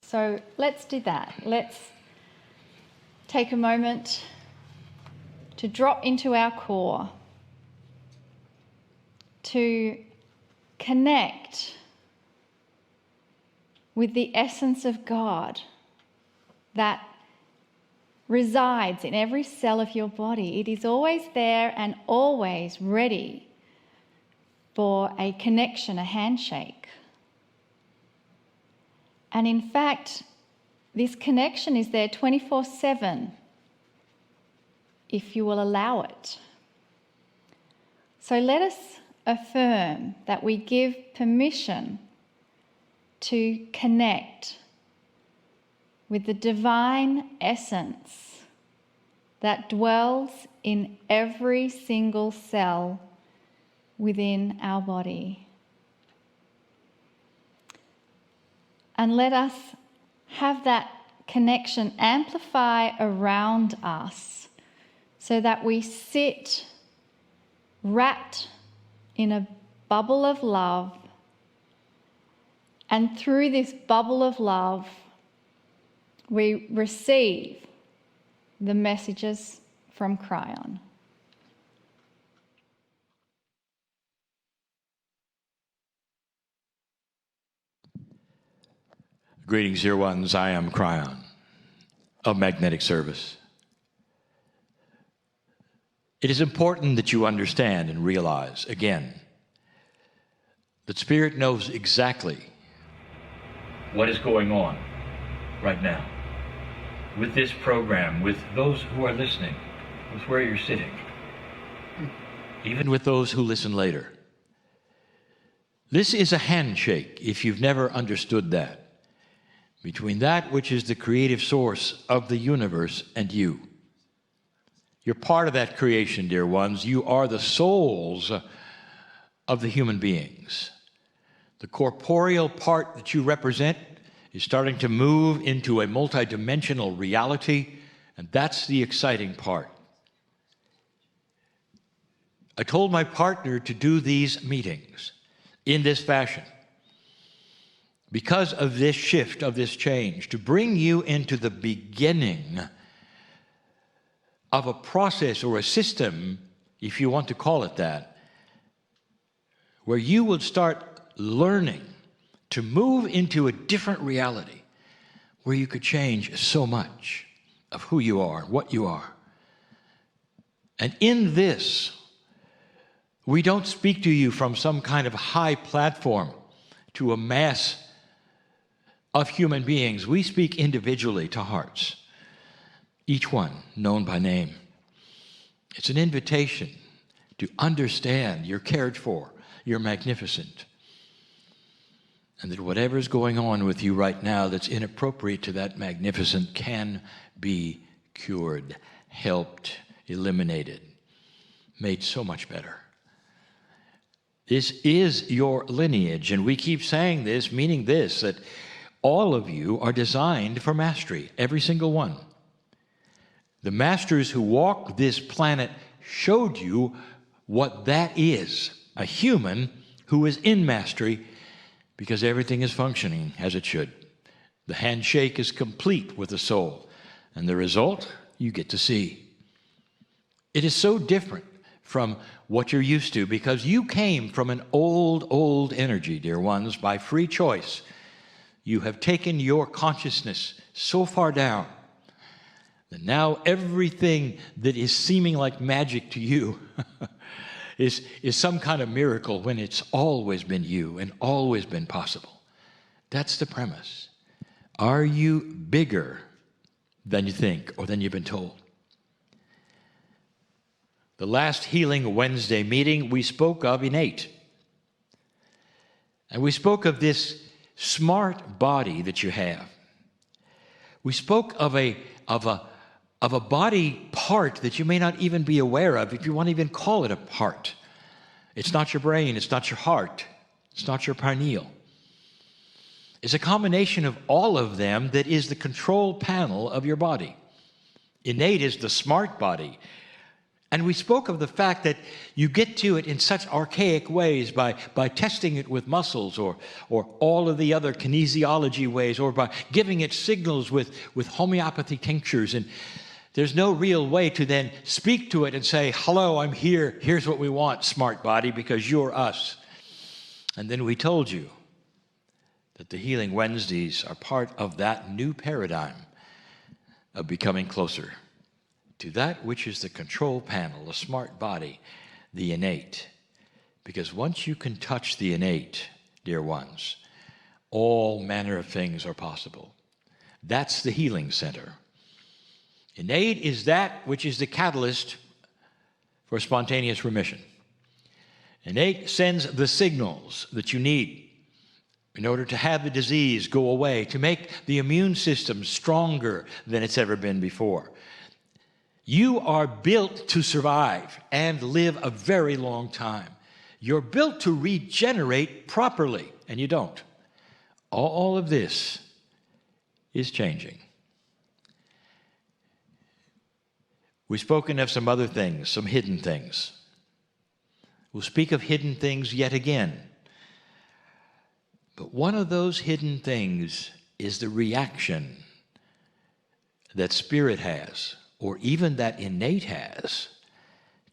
So let's do that. Let's take a moment to drop into our core, to connect with the essence of God that resides in every cell of your body. It is always there and always ready for a connection, a handshake. And in fact, this connection is there 24/7 if you will allow it. So let us affirm that we give permission to connect with the divine essence that dwells in every single cell within our body. And let us have that connection amplify around us so that we sit wrapped in a bubble of love, and through this bubble of love we receive the messages from Kryon. Greetings, dear ones. I am Kryon of Magnetic Service. It is important that you understand and realize, again, that Spirit knows exactly what is going on right now with this program, with those who are listening, with where you're sitting, even with those who listen later. This is a handshake, if you've never understood that, between that which is the creative source of the universe and you. You're part of that creation, dear ones. You are the souls of the human beings. The corporeal part that you represent is starting to move into a multidimensional reality, and that's the exciting part. I told my partner to do these meetings in this fashion because of this shift, of this change, to bring you into the beginning of a process or a system, if you want to call it that, where you will start learning to move into a different reality where you could change so much of who you are, what you are. And in this, we don't speak to you from some kind of high platform to a mass of human beings. We speak individually to hearts, each one known by name. It's an invitation to understand you're cared for, you're magnificent, and that whatever's going on with you right now that's inappropriate to that magnificent can be cured, helped, eliminated, made so much better. This is your lineage, and we keep saying this, meaning this, that all of you are designed for mastery, every single one. The masters who walked this planet showed you what that is, a human who is in mastery, because everything is functioning as it should. The handshake is complete with the soul, and the result you get to see. It is so different from what you're used to, because you came from an old energy, dear ones, by free choice. You have taken your consciousness so far down that now everything that is seeming like magic to you is some kind of miracle when it's always been you and always been possible. That's the premise. Are you bigger than you think or than you've been told? The last Healing Wednesday meeting, we spoke of Innate. And we spoke of this smart body that you have. We spoke of a body part that you may not even be aware of, if you want to even call it a part. It's not your brain, it's not your heart, it's not your pineal. It's a combination of all of them that is the control panel of your body. Innate is the smart body. And we spoke of the fact that you get to it in such archaic ways by testing it with muscles or all of the other kinesiology ways, or by giving it signals with homeopathy tinctures. And there's no real way to then speak to it and say, hello, I'm here. Here's what we want, smart body, because you're us. And then we told you that the Healing Wednesdays are part of that new paradigm of becoming closer to that which is the control panel, the smart body, the innate. Because once you can touch the innate, dear ones, all manner of things are possible. That's the healing center. Innate is that which is the catalyst for spontaneous remission. Innate sends the signals that you need in order to have the disease go away, to make the immune system stronger than it's ever been before. You are built to survive and live a very long time. You're built to regenerate properly, and you don't. All of this is changing. We've spoken of some other things, some hidden things. We'll speak of hidden things yet again. But one of those hidden things is the reaction that spirit has, or even that innate has,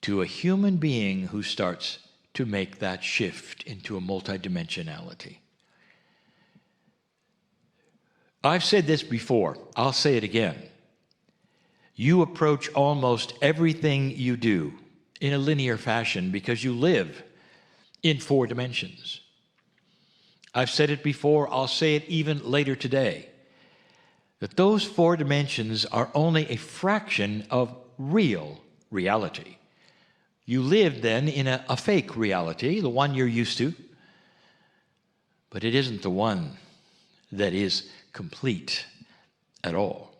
to a human being who starts to make that shift into a multidimensionality. I've said this before. I'll say it again. You approach almost everything you do in a linear fashion because you live in 4 dimensions. I've said it before. I'll say it even later today. That those 4 dimensions are only a fraction of real reality. You live then in a fake reality, the one you're used to, but it isn't the one that is complete at all.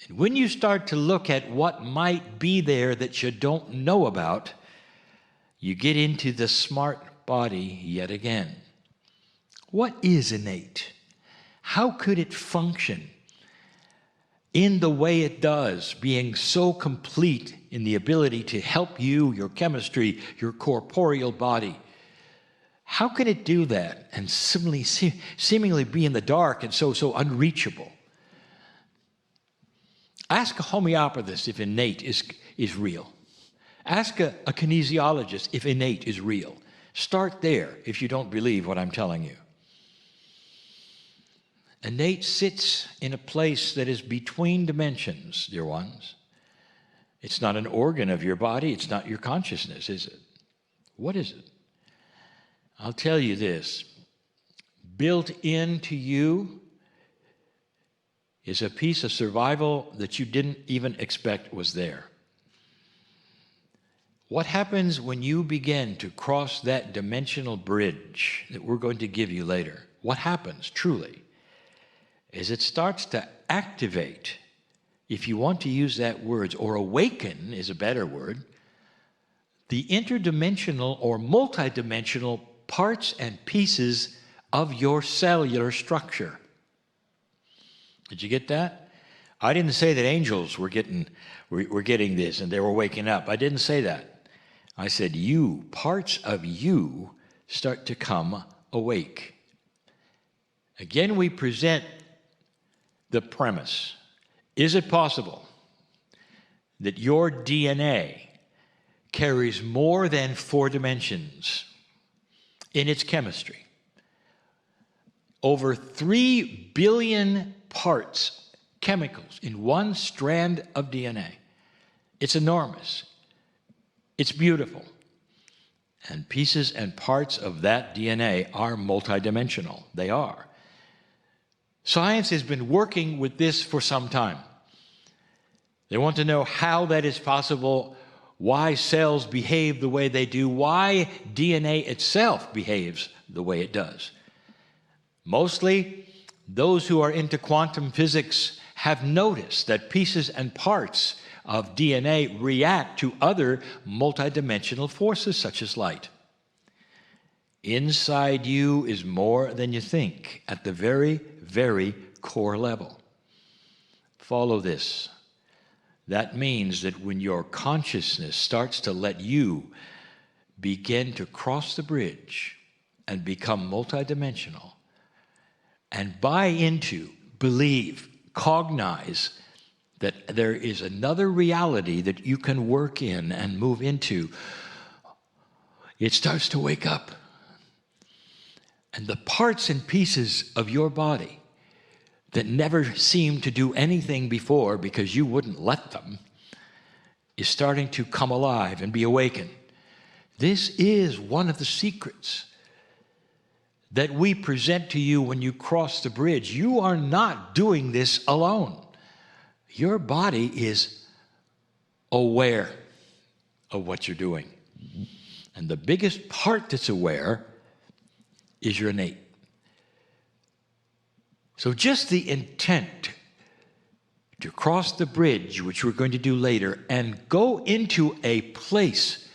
And when you start to look at what might be there that you don't know about, you get into the smart body yet again. What is innate? How could it function in the way it does, being so complete in the ability to help you, your chemistry, your corporeal body? How can it do that and seemingly be in the dark and so unreachable? Ask a homeopathist if innate is real. Ask a kinesiologist if innate is real. Start there if you don't believe what I'm telling you. Innate sits in a place that is between dimensions, dear ones. It's not an organ of your body. It's not your consciousness, is it? What is it? I'll tell you this. Built into you is a piece of survival that you didn't even expect was there. What happens when you begin to cross that dimensional bridge that we're going to give you later? What happens, truly, is it starts to activate, if you want to use that word, or awaken is a better word, the interdimensional or multidimensional parts and pieces of your cellular structure. Did you get that? I didn't say that angels were getting this and they were waking up. I didn't say that. I said you, parts of you, start to come awake. Again, we present the premise. Is it possible that your DNA carries more than 4 dimensions in its chemistry? Over 3 billion parts, chemicals, in one strand of DNA. It's enormous. It's beautiful. And pieces and parts of that DNA are multidimensional. They are. Science has been working with this for some time. They want to know how that is possible, why cells behave the way they do, why DNA itself behaves the way it does. Mostly, those who are into quantum physics have noticed that pieces and parts of DNA react to other multidimensional forces such as light. Inside you is more than you think at the very, very core level. Follow this. That means that when your consciousness starts to let you begin to cross the bridge and become multidimensional and buy into, believe, cognize that there is another reality that you can work in and move into, it starts to wake up. And the parts and pieces of your body that never seemed to do anything before because you wouldn't let them is starting to come alive and be awakened. This is one of the secrets that we present to you when you cross the bridge. You are not doing this alone. Your body is aware of what you're doing. And the biggest part that's aware is your innate. So just the intent to cross the bridge, which we're going to do later, and go into a place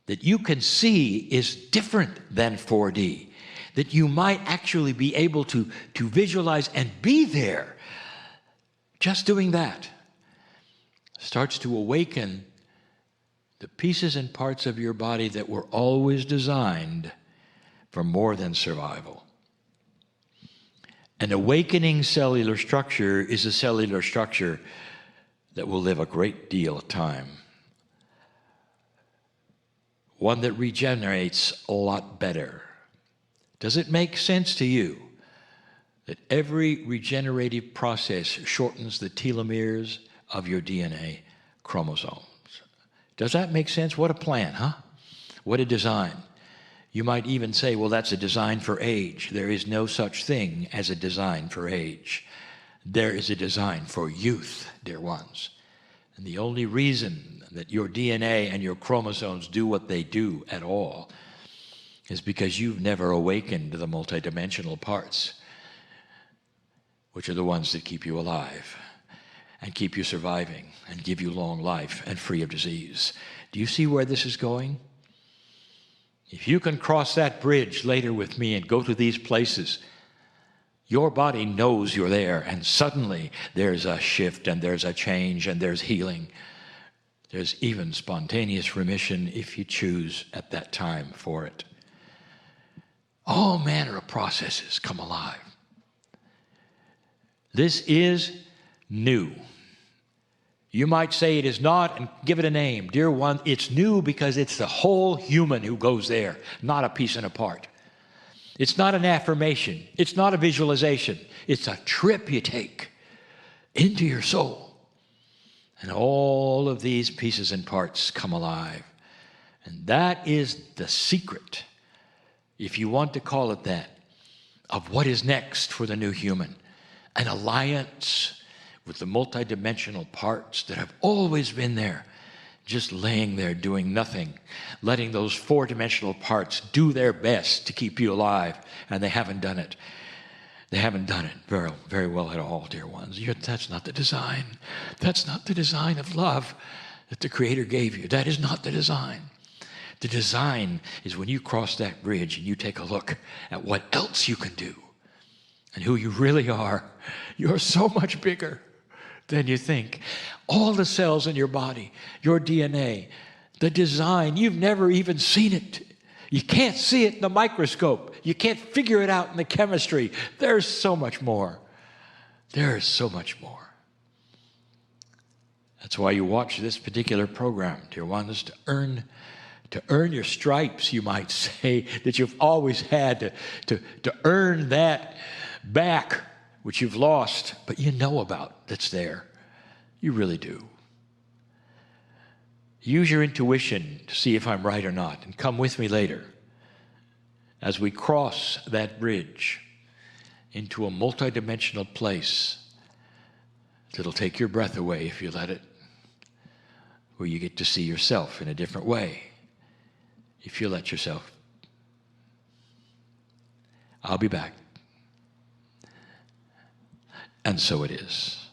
that you can see is different than 4D, that you might actually be able to visualize and be there. Just doing that starts to awaken the pieces and parts of your body that were always designed for more than survival. An awakening cellular structure is a cellular structure that will live a great deal of time. One that regenerates a lot better. Does it make sense to you that every regenerative process shortens the telomeres of your DNA chromosomes? Does that make sense? What a plan, huh? What a design. You might even say, well, that's a design for age. There is no such thing as a design for age. There is a design for youth, dear ones. And the only reason that your DNA and your chromosomes do what they do at all is because you've never awakened the multidimensional parts, which are the ones that keep you alive and keep you surviving and give you long life and free of disease. Do you see where this is going? If you can cross that bridge later with me and go to these places, your body knows you're there, and suddenly there's a shift and there's a change and there's healing. There's even spontaneous remission if you choose at that time for it. All manner of processes come alive. This is new. You might say it is not and give it a name. Dear one, it's new because it's the whole human who goes there, not a piece and a part. It's not an affirmation. It's not a visualization. It's a trip you take into your soul. And all of these pieces and parts come alive. And that is the secret, if you want to call it that, of what is next for the new human. An alliance with the multidimensional parts that have always been there, just laying there doing nothing, letting those four-dimensional parts do their best to keep you alive, and they haven't done it. They haven't done it very, very well at all, dear ones. That's not the design. That's not the design of love that the Creator gave you. That is not the design. The design is when you cross that bridge and you take a look at what else you can do and who you really are. You're so much bigger than you think. All the cells in your body, your DNA, the design, you've never even seen it. You can't see it in the microscope. You can't figure it out in the chemistry. There's so much more. There's so much more. That's why you watch this particular program, dear ones, to earn your stripes, you might say, that you've always had to earn that back, which you've lost, but you know about that's there. You really do. Use your intuition to see if I'm right or not, and come with me later as we cross that bridge into a multidimensional place that'll take your breath away if you let it, where you get to see yourself in a different way if you let yourself. I'll be back. And so it is.